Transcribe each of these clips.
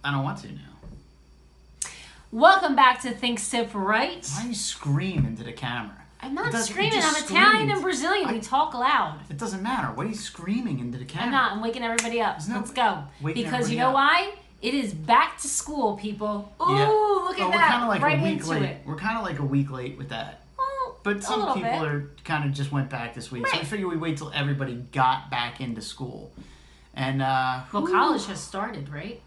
I don't want to now. Welcome back to Thinksipwrite. Why do you scream into the camera? I'm not screaming. I'm Italian and Brazilian. We talk loud. It doesn't matter. Why are you screaming into the camera? I'm not. I'm waking everybody up. Let's go. Because you know why? It is back to school, people. Ooh, look at that. We're kind of like right a week into late. it. We're kind of like a week late with that. Well, but some people are kind of just went back this week. Right. So I figured we'd wait till everybody got back into school. And well, college has started, right?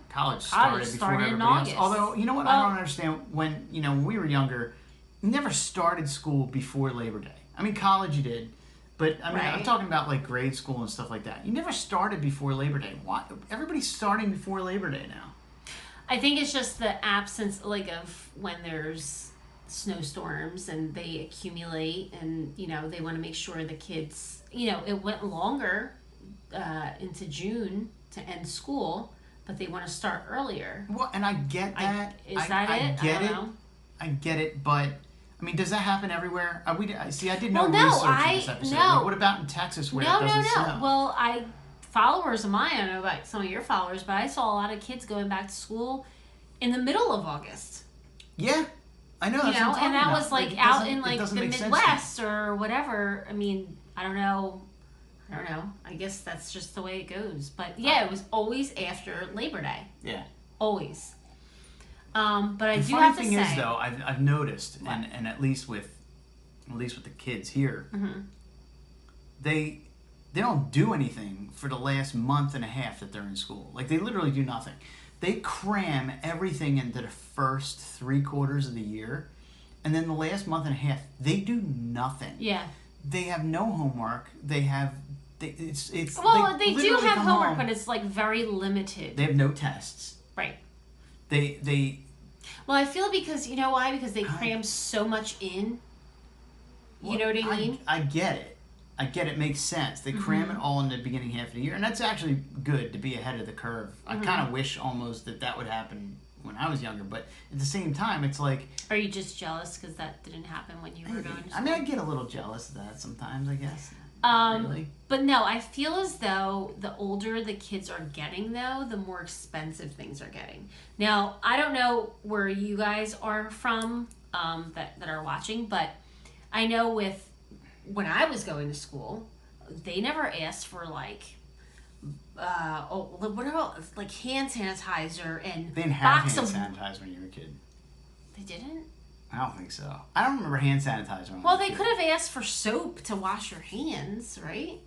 College started before everybody else. Although, you know what? I don't understand. When we were younger, you never started school before Labor Day. I mean, college you did. But, I mean, I'm talking about, like, grade school and stuff like that. You never started before Labor Day. Why? Everybody's starting before Labor Day now. I think it's just the absence, like, of when there's snowstorms and they accumulate and, you know, they want to make sure the kids, you know, it went longer into June to end school, but they want to start earlier. Well, and I get that. I get it? I get it, but I mean, does that happen everywhere? I did no research in this episode. No. Like, what about in Texas where it doesn't snow? Well, followers of mine, I don't know about some of your followers, but I saw a lot of kids going back to school in the middle of August. Yeah, I know. That's what I'm talking and that about. was like out in like the Midwest or whatever. I mean, I don't know. I guess that's just the way it goes. But yeah, it was always after Labor Day. Yeah. Always. But I do The have to say. funny thing is, though, I've noticed, and at least with the kids here, they don't do anything for the last month and a half that they're in school. Like, they literally do nothing. They cram everything into the first 3 quarters of the year, and then the last month and a half, they do nothing. Yeah. They have no homework. They do have homework, but it's like very limited. They have no tests. Right. Well, I feel because, you know why? Because they cram so much in. You know what I mean? I get it. It makes sense. They cram it all in the beginning half of the year, and that's actually good to be ahead of the curve. I kind of wish almost that would happen when I was younger, but at the same time, it's like... Are you just jealous because that didn't happen when you were going to school? I mean, I get a little jealous of that sometimes, I guess. Really? But no, I feel as though the older the kids are getting, though, the more expensive things are getting. Now, I don't know where you guys are from that are watching, but I know when I was going to school, they never asked for like what about like hand sanitizer and they didn't have hand sanitizer when you were a kid. They didn't? I don't think so. I don't remember hand sanitizer. Well, they could have asked for soap to wash your hands, right?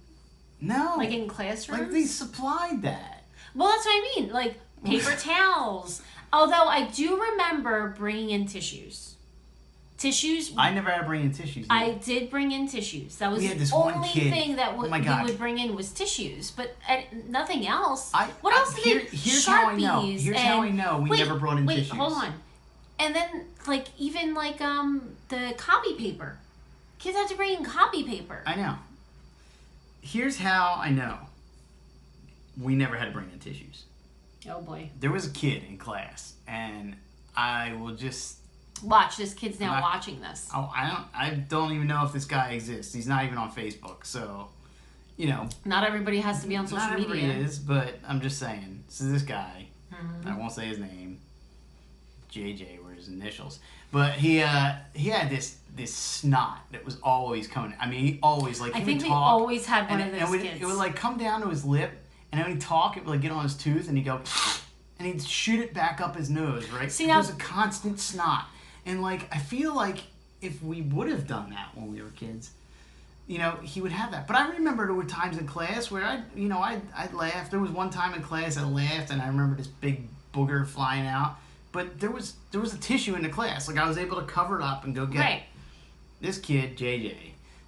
No. Like in classrooms? Like they supplied that. Well, that's what I mean. Like paper towels. Although I do remember bringing in tissues. I never had to bring in tissues either. I did bring in tissues. That was the only thing that we would bring in was tissues, but nothing else. What else did they? Here's how I know. How I know we never brought in tissues. Wait, hold on. And then, like, even like the copy paper. Kids had to bring in copy paper. I know. Here's how I know. We never had to bring in tissues. Oh boy. There was a kid in class, and I will just. Watch, this kid's now watching this. Oh, I don't even know if this guy exists. He's not even on Facebook, so, you know. Not everybody has to be on social media. Not everybody is, but I'm just saying. So this guy, I won't say his name, JJ were his initials, but he had this snot that was always coming. I mean, he always, like, I think we always had one of those kids. It would, like, come down to his lip, and then when he'd talk, it would, like, get on his tooth, and he'd go, and he'd shoot it back up his nose, right? See, now, there's a constant snot. And, like, I feel like if we would have done that when we were kids, you know, he would have that. But I remember there were times in class where I'd laugh. There was one time in class I laughed, and I remember this big booger flying out. But there was a tissue in the class. Like, I was able to cover it up and go get it. This kid, JJ,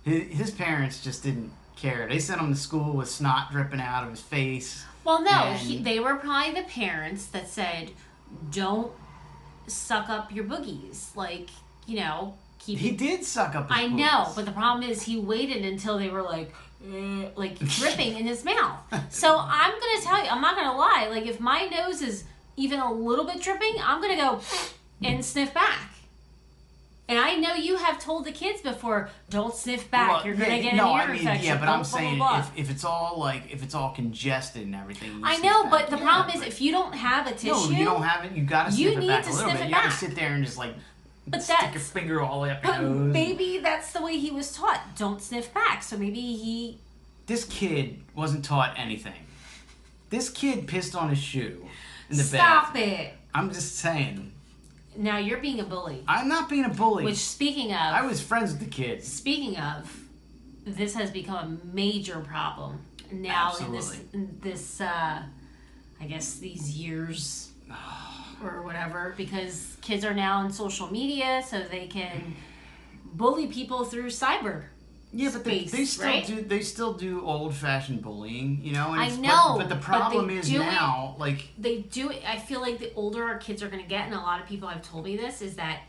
his parents just didn't care. They sent him to school with snot dripping out of his face. Well, no, they were probably the parents that said, don't suck up your boogies, like, you know, he did suck up his boogies. I know, but the problem is he waited until they were like dripping in his mouth. So I'm gonna tell you, I'm not gonna lie, like if my nose is even a little bit dripping, I'm gonna go and sniff back. And I know you have told the kids before, don't sniff back. You're gonna get an ear infection. Yeah, but I'm saying if it's all congested and everything. I know, but the problem is if you don't have a tissue. No, you don't have it. You gotta sniff it back a little bit. You gotta sit there and just like stick your finger all the way up your nose. Maybe that's the way he was taught. Don't sniff back. So maybe he. This kid wasn't taught anything. This kid pissed on his shoe in the bed. Stop it. I'm just saying. Now you're being a bully. I'm not being a bully. Which, speaking of... I was friends with the kids. Speaking of, this has become a major problem now. Absolutely. in this I guess these years or whatever, because kids are now on social media so they can bully people through cyber. Yeah, but they still do old-fashioned bullying, you know. And I know, but the problem is now, like they do it. I feel like the older our kids are going to get, and a lot of people have told me this, is that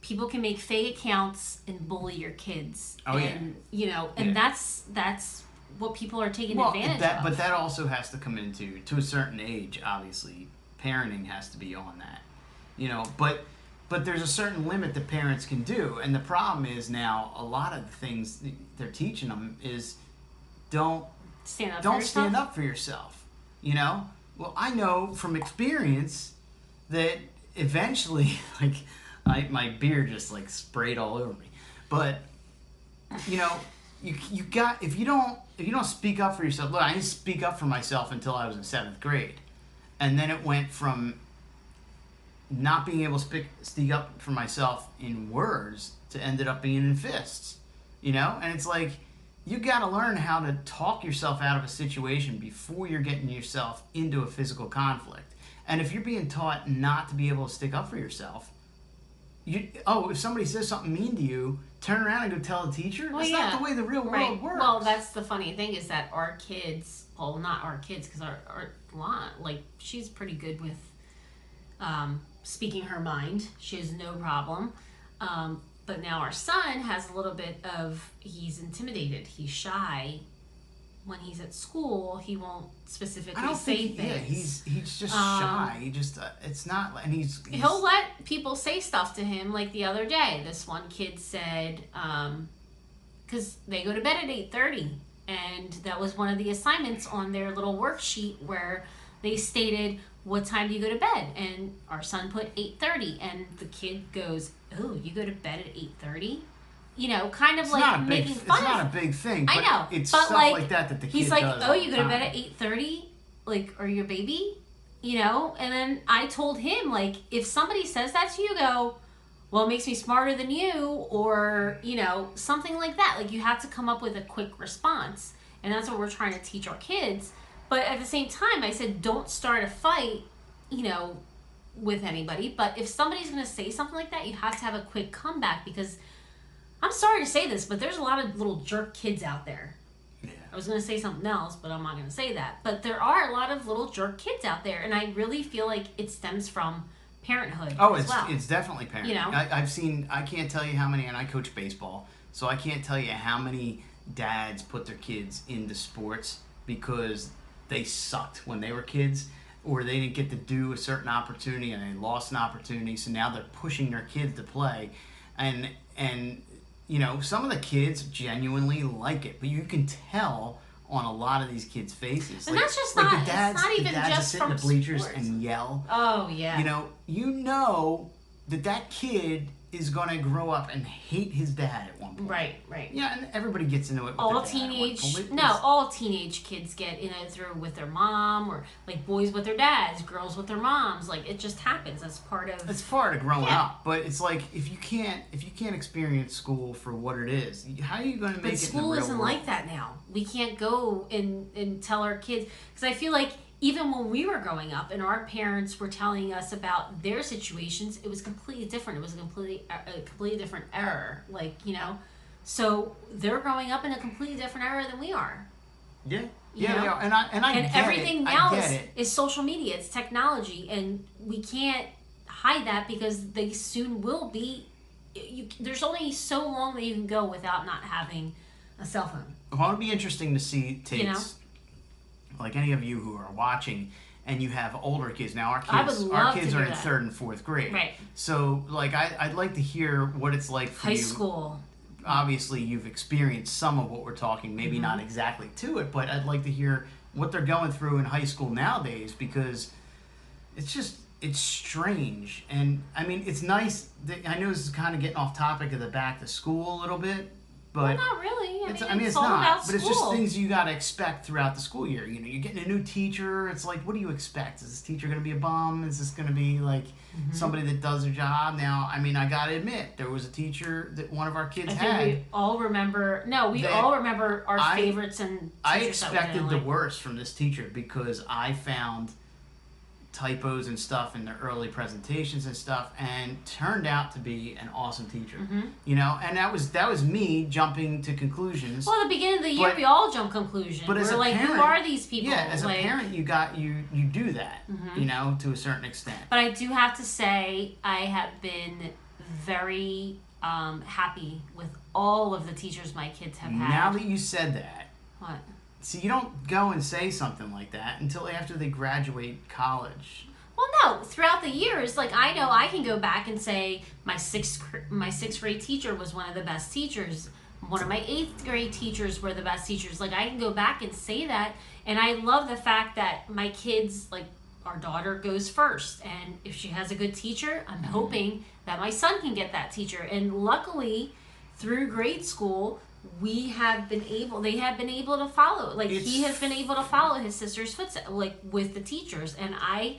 people can make fake accounts and bully your kids. Oh and, you know, and that's what people are taking advantage of. But that also has to come to a certain age. Obviously, parenting has to be on that, you know. But there's a certain limit that parents can do. And the problem is now a lot of the things they're teaching them is don't stand up for yourself. You know? Well, I know from experience that eventually, like, my beer just like sprayed all over me. But, you know, you got, if you don't speak up for yourself, look, I didn't speak up for myself until I was in 7th grade. And then it went from not being able to speak up for myself in words to ended up being in fists, you know? And it's like, you got to learn how to talk yourself out of a situation before you're getting yourself into a physical conflict. And if you're being taught not to be able to stick up for yourself, if somebody says something mean to you, turn around and go tell the teacher? Well, that's not the way the real world works. Well, that's the funny thing is that our kids, well, not our kids, because our like, she's pretty good with speaking her mind. She has no problem. But now our son has a little bit of, he's intimidated. He's shy. When he's at school, he won't specifically say things. Yeah, he's just shy. He just, it's not, and he'll let people say stuff to him. Like the other day, this one kid said, because they go to bed at 8:30, and that was one of the assignments on their little worksheet where they stated, what time do you go to bed? And our son put 8:30, and the kid goes, oh, you go to bed at 8:30? You know, kind of making fun of. It's not a big thing. But I know. It's but stuff like that the kid he's like, does oh, you go to bed at 8:30? Like, are you a baby? You know? And then I told him, like, if somebody says that to you, go, well, it makes me smarter than you, or, you know, something like that. Like, you have to come up with a quick response. And that's what we're trying to teach our kids. But at the same time, I said, don't start a fight, you know, with anybody. But if somebody's going to say something like that, you have to have a quick comeback, because I'm sorry to say this, but there's a lot of little jerk kids out there. Yeah. I was going to say something else, but I'm not going to say that. But there are a lot of little jerk kids out there, and I really feel like it stems from parenthood. Oh, it's definitely parenting. You know? I can't tell you how many, and I coach baseball, so I can't tell you how many dads put their kids into sports because they sucked when they were kids, or they didn't get to do a certain opportunity and they lost an opportunity, so now they're pushing their kids to play. And you know, some of the kids genuinely like it, but you can tell on a lot of these kids' faces. And that's just not, it's not even just sit from in the bleachers sports. And yell. Oh, yeah. You know that kid is going to grow up and hate his dad at one point. Right. Yeah, and everybody gets into it with all their dad. All teenage kids get in it through with their mom, or like boys with their dads, girls with their moms. Like, it just happens. That's part of. It's part of growing up, but it's like if you can't experience school for what it is, how are you going to make it in the real world? But school isn't like that now. We can't go and tell our kids, because I feel like even when we were growing up and our parents were telling us about their situations, it was completely different. It was a completely different era. Like, you know, so they're growing up in a completely different era than we are. Yeah. You know? They are. And everything now is social media. It's technology, and we can't hide that because they soon will be. There's only so long that you can go without not having a cell phone. Well, it'd be interesting to see takes. You know? Like any of you who are watching, and you have older kids. Now I would love our kids to are do in that. 3rd and 4th grade. Right. So like I'd like to hear what it's like for High you. school. Obviously, you've experienced some of what we're talking, maybe not exactly to it, but I'd like to hear what they're going through in high school nowadays, because it's strange. And I mean, it's nice that, I know this is kind of getting off topic of the back to school a little bit, but well, not really. I mean, it's all not. about But school. it's just things you got to expect throughout the school year. You know, you're getting a new teacher. It's like, what do you expect? Is this teacher going to be a bum? Is this going to be like somebody that does their job? Now, I mean, I got to admit, there was a teacher that one of our kids I had. think we all remember. No, we all remember our favorites and teachers I that we expected didn't the like. worst from this teacher, because I found typos and stuff in the early presentations and stuff, and turned out to be an awesome teacher. You know, and that was me jumping to conclusions. Well, at the beginning of the year, we all jump conclusions. But as we're a like, parent, who are these people? Yeah, as like, a parent, you do that, you know, to a certain extent. But I do have to say, I have been very happy with all of the teachers my kids have had. Now that you said that, What? see, you don't go and say something like that until after they graduate college. Well, no. Throughout the years, like, I know I can go back and say my sixth grade teacher was one of the best teachers. One of my 8th grade teachers were the best teachers. Like, I can go back and say that, and I love the fact that my kids, like, our daughter goes first, and if she has a good teacher, I'm hoping that my son can get that teacher. And luckily, through grade school, they have been able to follow. Like, he has been able to follow his sister's footsteps, like, with the teachers, and I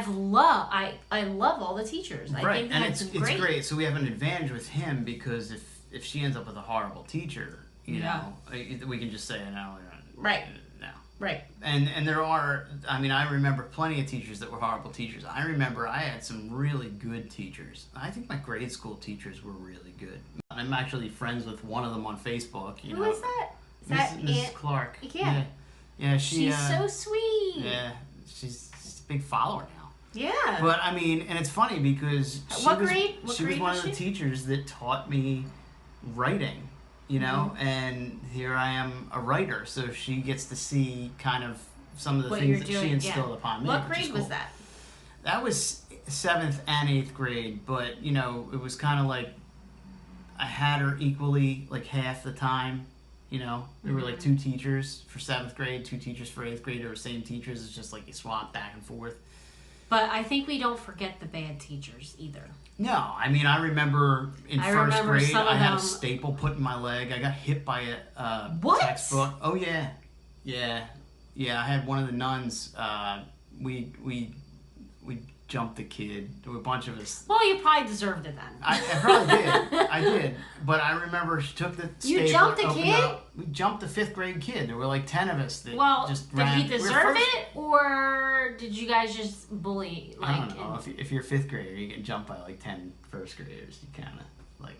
love all the teachers. I think and that's it's great. great. So we have an advantage with him, because if she ends up with a horrible teacher, you know, we can just say, no, Right. No. Right. And there are, I mean, I remember plenty of teachers that were horrible teachers. I remember I had some really good teachers. I think my grade school teachers were really good. I'm actually friends with one of them on Facebook. Who is that? Is that Mrs. Clark. Yeah. Yeah, she's so sweet. Yeah, she's a big follower now. Yeah. But I mean, and it's funny because she was one of the teachers that taught me writing, you know, and here I am a writer, so she gets to see kind of some of the things that she instilled upon me. What grade was that? That was 7th and 8th grade, but you know, it was kind of like I had her equally, like half the time. You know, there were like 2 teachers for 7th grade, 2 teachers for 8th grade. They were same teachers. It's just like you swap back and forth. But I think we don't forget the bad teachers either. No, I mean, I remember in first grade, I had a staple put in my leg. I got hit by a textbook. Oh yeah, yeah. I had one of the nuns. We jumped the kid. There were a bunch of us. Well, you probably deserved it then. I probably did. I did. But I remember she took the stapler. You jumped a kid? We jumped a 5th grade kid. There were like 10 of us that just did ran. he deserve it, or did you guys just bully? Like, I don't know. If you're a 5th grader, you get jumped by like 10 first graders. You kind of like,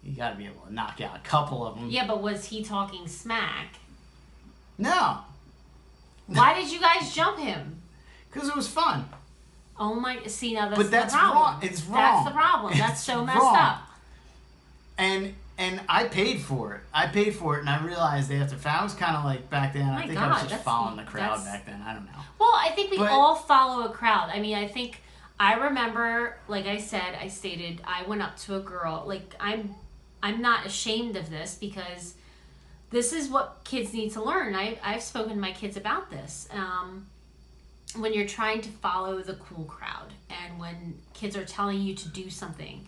you got to be able to knock out a couple of them. Yeah, but was he talking smack? No. Why did you guys jump him? Because it was fun. Oh my! See, now that's but that's the problem. Wrong. It's wrong. That's the problem. That's so messed up. And I paid for it. And I realized after. I was kind of like back then. I think I was just following the crowd back then. I don't know. Well, I think we all follow a crowd. I mean, I remember, like I said, I stated, I went up to a girl. Like, I'm not ashamed of this, because this is what kids need to learn. I've spoken to my kids about this. When you're trying to follow the cool crowd, and when kids are telling you to do something,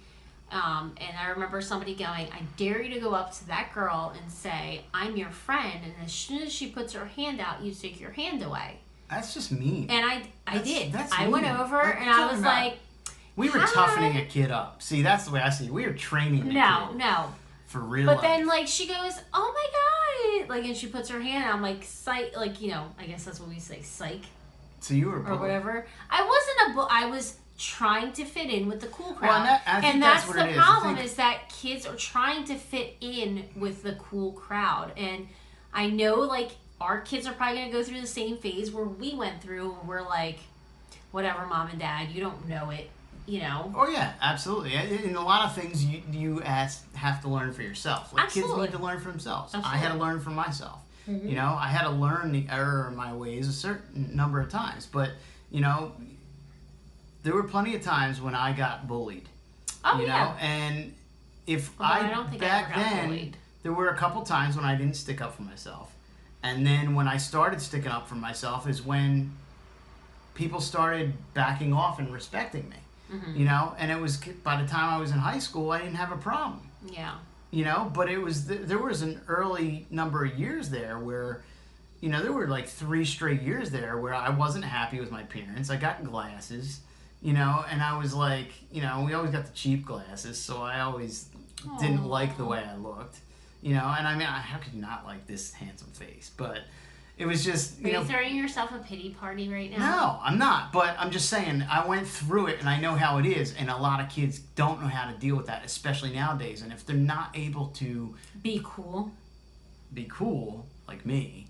and I remember somebody going, I dare you to go up to that girl and say, I'm your friend, and as soon as she puts her hand out, you take your hand away. That's just mean. And I did. I mean. went over and I was like, we were toughening a kid up. See, that's the way I see it. We were training the kid. No. For real. But then, like, she goes, oh my God. Like, and she puts her hand out. I'm like, psych. Like, you know, I guess that's what we say, psych. So you were or whatever. I wasn't I was trying to fit in with the cool crowd. Well, and that's what the problem is that kids are trying to fit in with the cool crowd. And I know, like, our kids are probably going to go through the same phase where we went through. We're like, whatever, mom and dad, you don't know it, you know? Oh, yeah, absolutely. In a lot of things, you have to learn for yourself. Like, absolutely. Kids need to learn for themselves. Absolutely. I had to learn for myself. Mm-hmm. You know, I had to learn the error of my ways a certain number of times. But you know, there were plenty of times when I got bullied. Oh, you yeah. know, and if I don't think back I ever got then, bullied. there were a couple times when I didn't stick up for myself. And then when I started sticking up for myself is when people started backing off and respecting me. Mm-hmm. You know, and it was by the time I was in high school, I didn't have a problem. Yeah. You know, but it was there was an early number of years there where, you know, there were like 3 straight years there where I wasn't happy with my appearance. I got glasses, you know, and I was like, you know, we always got the cheap glasses, so I always didn't like the way I looked, you know. And I mean, how could you not like this handsome face? But it was just, Are you throwing yourself a pity party right now? No, I'm not. But I'm just saying, I went through it and I know how it is. And a lot of kids don't know how to deal with that, especially nowadays. And if they're not able to be cool like me,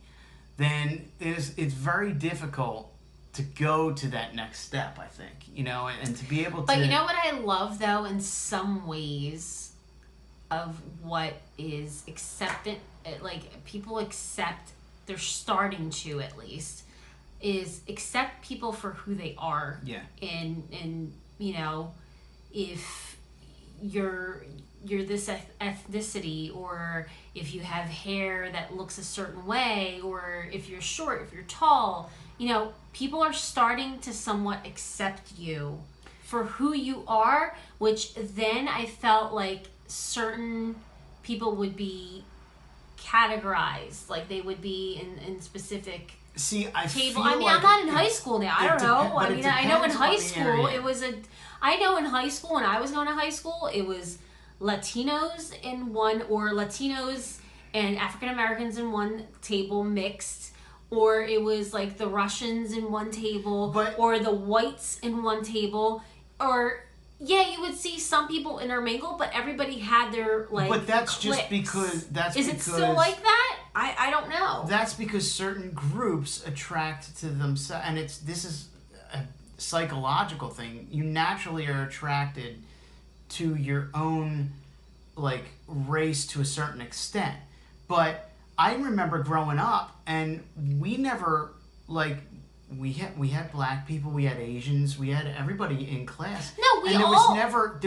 then it's very difficult to go to that next step, I think. You know, and to be able to... But you know what I love, though, in some ways of what is accepted, like people accept... they're starting to, at least, is accept people for who they are. Yeah. And you know, if you're this ethnicity, or if you have hair that looks a certain way, or if you're short, if you're tall, you know, people are starting to somewhat accept you for who you are, which then I felt like certain people would be categorized, like they would be in specific table. I mean, I'm not in high school now. I don't know. I mean, I know in high school it was I know in high school when I was going to high school, it was Latinos in one, or Latinos and African Americans in one table mixed, or it was like the Russians in one table, or the whites in one table, or yeah, you would see some people intermingle, but everybody had their like. But that's cliques. Just because it still like that? I don't know. That's because certain groups attract to themselves, and this is a psychological thing. You naturally are attracted to your own like race to a certain extent. But I remember growing up, and we never like. We had black people, we had Asians, we had everybody in class. No, we never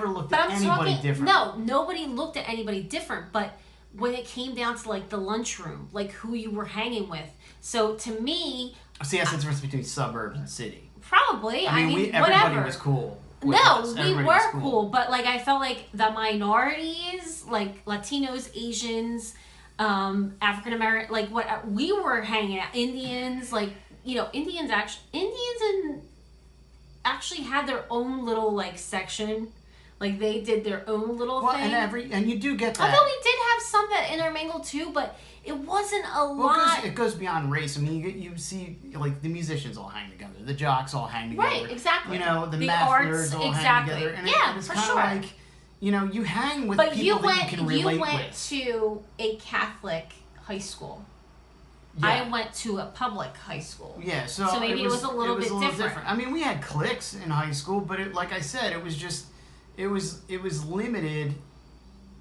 looked at anybody different. No, nobody looked at anybody different, but when it came down to like the lunchroom, like who you were hanging with. So to me, see, that's the difference between suburbs and city. Probably. I mean everybody whatever. was cool. No, we were cool, but like I felt like the minorities, like Latinos, Asians, African American, like what we were hanging out, Indians, like, you know, Indians actually had their own little like section, like they did their own little thing. And you do get that. Although we did have some that intermingled too, but it wasn't a lot. It goes beyond race. I mean, you see like the musicians all hang together, the jocks all hang together. Right, exactly. You know, the math nerds all hang together. And it's for kind of sure. like, you know, you hang with people that you can relate with. You went to a Catholic high school. Yeah. I went to a public high school. Yeah, so maybe it was a little bit different. I mean, we had cliques in high school, but like I said, it was just it was limited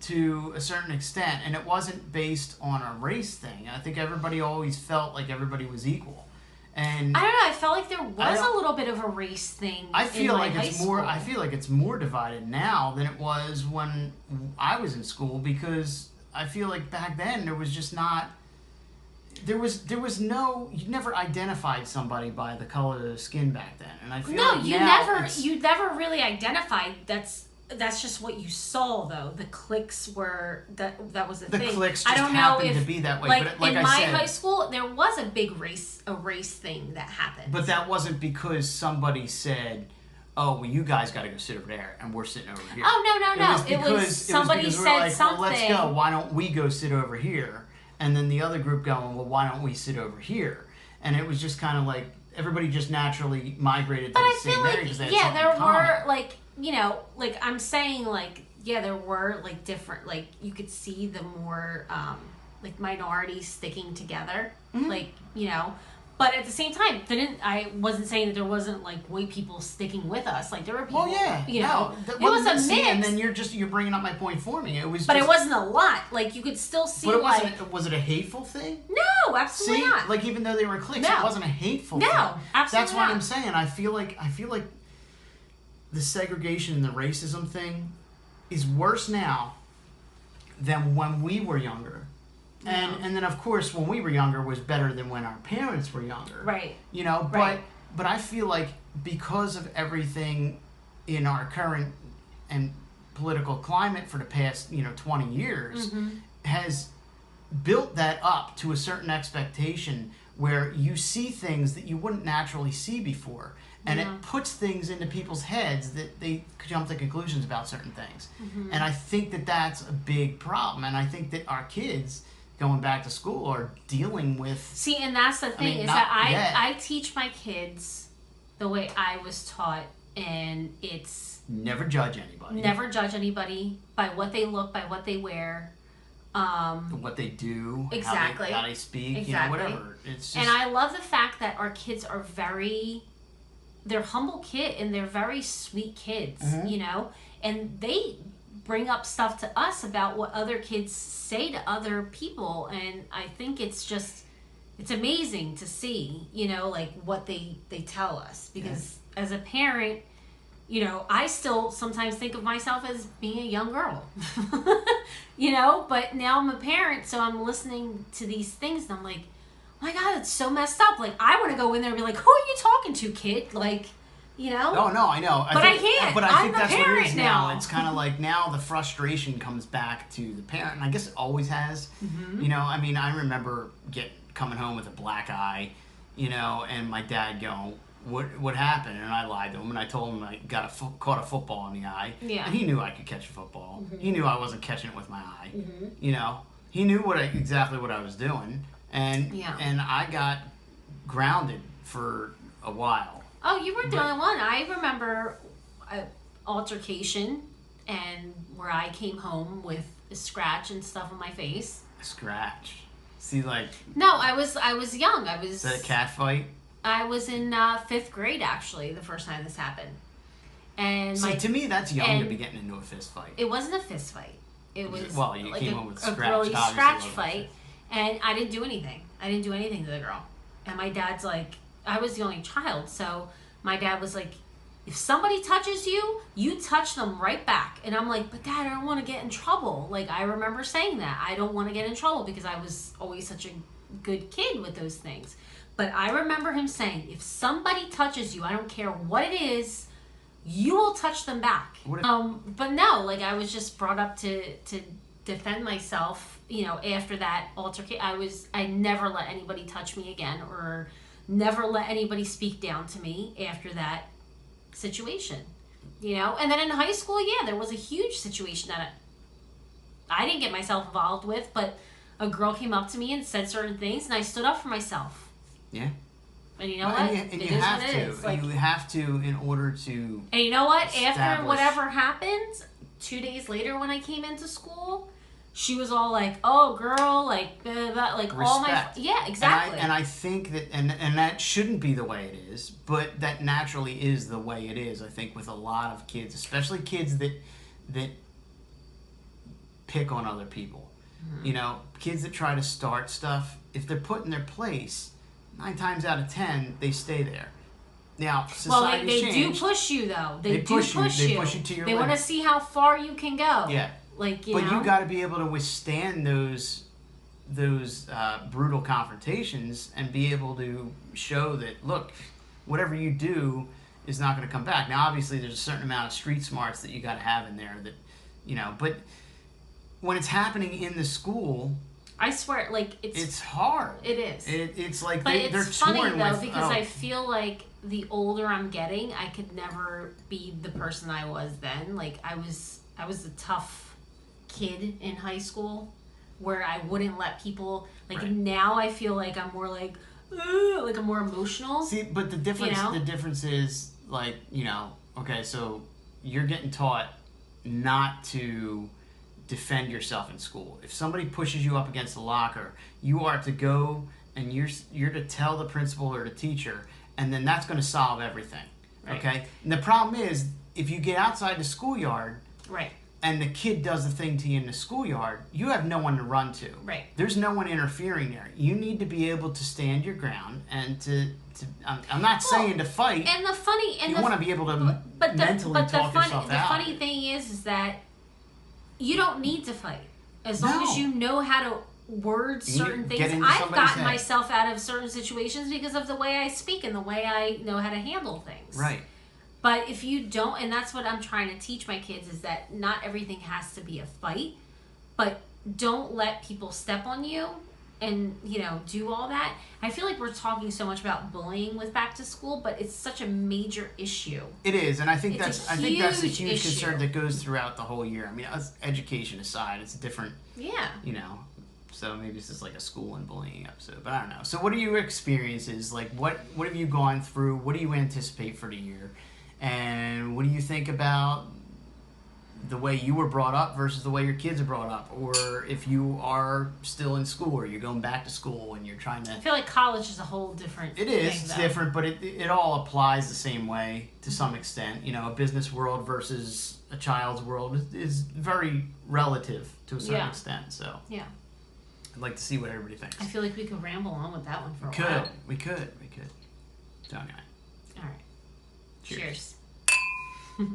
to a certain extent, and it wasn't based on a race thing. I think everybody always felt like everybody was equal. And I don't know. I felt like there was a little bit of a race thing. I feel like it's more. I feel like it's more divided now than it was when I was in school, because I feel like back then there was just not. There was no. You never identified somebody by the color of their skin back then, and I feel like you never really identified. That's just what you saw, though. The cliques were that was the thing. The cliques just happened to be that way. Like, but like in my high school, there was a big race thing that happened. But that wasn't because somebody said, "Oh, well, you guys got to go sit over there, and we're sitting over here." Oh no! It was somebody said like, something. Well, let's go. Why don't we go sit over here? And then the other group going, well, why don't we sit over here? And it was just kind of like everybody just naturally migrated to the same area because they had something in common. There were like, you know, like I'm saying, like, yeah, there were like different, like you could see the more like minorities sticking together, like, you know. But at the same time, I wasn't saying that there wasn't like white people sticking with us. Like there were people, you know, it was a mix. And then you're bringing up my point for me. It was, but it wasn't a lot. Like you could still see. But was it a hateful thing? No, absolutely not. Like even though they were cliques, No. it wasn't a hateful thing. No, absolutely That's what not. I'm saying. I feel like the segregation and the racism thing is worse now than when we were younger. And then of course when we were younger was better than when our parents were younger. Right. You know, Right. but I feel like because of everything in our current and political climate for the past, 20 years has built that up to a certain expectation where you see things that you wouldn't naturally see before. And it puts things into people's heads that they jump to conclusions about certain things. And I think that that's a big problem. And I think that our kids going back to school are dealing with... See, and that's the thing, is that I teach my kids the way I was taught, and it's... Never judge anybody. Never judge anybody by what they look, by what they wear. What they do, exactly. how they speak, exactly. Whatever. It's just... And I love the fact that our kids are they're humble kids, and they're very sweet kids, and they bring up stuff to us about what other kids say to other people, and I think it's amazing to see, like what they tell us, because as a parent, I still sometimes think of myself as being a young girl, but now I'm a parent, so I'm listening to these things, and I'm like, oh my God, it's so messed up. Like, I want to go in there and be like, who are you talking to, kid? Like, Oh, no, I know. I can't. But I think I'm that's a what it parent is now. It's kind of like now the frustration comes back to the parent, and I guess it always has. I mean, I remember coming home with a black eye, and my dad going, what happened? And I lied to him, and I told him I caught a football in the eye. Yeah. And he knew I could catch a football. He knew I wasn't catching it with my eye. He knew exactly what I was doing, and I got grounded for a while. Oh, you weren't the only one. I remember an altercation, and where I came home with a scratch and stuff on my face. A scratch? See, like... No, I was young. Is that a cat fight? I was in 5th grade, actually, the first time this happened. And to me, that's young to be getting into a fist fight. It wasn't a fist fight. It was well, you came home with a scratch. Really scratch fight, and I didn't do anything. I didn't do anything to the girl. And my dad's like, I was the only child, so my dad was like, if somebody touches you, you touch them right back. And I'm like, but Dad, I don't want to get in trouble. Like, I remember saying that. I don't want to get in trouble because I was always such a good kid with those things. But I remember him saying, if somebody touches you, I don't care what it is, you will touch them back. But no, like, I was just brought up to defend myself, after that altercation. I never let anybody touch me again, or never let anybody speak down to me after that situation, And then in high school, there was a huge situation that I didn't get myself involved with, but a girl came up to me and said certain things, and I stood up for myself. Yeah. And you know what? And you have to. Like, you have to in order to. And you know what? After whatever happened, 2 days later when I came into school, she was all like, "Oh, girl, like, blah, blah, blah, like respect. All my, yeah, exactly." And I think that, and that shouldn't be the way it is, but that naturally is the way it is. I think with a lot of kids, especially kids that pick on other people, kids that try to start stuff. If they're put in their place, 9 times out of 10 they stay there. Now, society's they changed. do push you though. They push you. They push you to your They limit. want to see how far you can go. Yeah. Like, but you got to be able to withstand those brutal confrontations and be able to show that, look, whatever you do is not going to come back. Now, obviously, there's a certain amount of street smarts that you got to have in there that, but when it's happening in the school, I swear, like, it's hard. It is. It's like but they're it's funny torn though, with, because I feel like the older I'm getting, I could never be the person I was then. Like, I was a tough kid in high school where I wouldn't let people, like, right. Now I feel like I'm more like I'm more emotional. See, but the difference is, like, okay, so you're getting taught not to defend yourself in school. If somebody pushes you up against the locker, you are to go and you're to tell the principal or the teacher, and then that's going to solve everything. Right. Okay? And the problem is, if you get outside the schoolyard, right, and the kid does the thing to you in the schoolyard, you have no one to run to. Right. There's no one interfering there. You need to be able to stand your ground and to I'm not saying to fight. And the funny and you the, want to be able to mentally talk yourself out. The funny thing is that you don't need to fight as long as you know how to word certain things. I've gotten myself out of certain situations because of the way I speak and the way I know how to handle things. Right. But if you don't, and that's what I'm trying to teach my kids, is that not everything has to be a fight, but don't let people step on you and, you know, do all that. I feel like we're talking so much about bullying with back to school, but it's such a major issue. It is, and I think that's a huge concern that goes throughout the whole year. I mean, education aside, it's a different, you know, so maybe this is like a school and bullying episode, but I don't know. So what are your experiences? Like, what have you gone through? What do you anticipate for the year? And what do you think about the way you were brought up versus the way your kids are brought up? Or if you are still in school or you're going back to school and you're trying to... I feel like college is a whole different thing. It is. It's different, but it all applies the same way to some extent. You know, a business world versus a child's world is very relative to a certain extent. So yeah, I'd like to see what everybody thinks. I feel like we could ramble on with that one for a while. We could. So anyway. All right. Cheers. Cheers.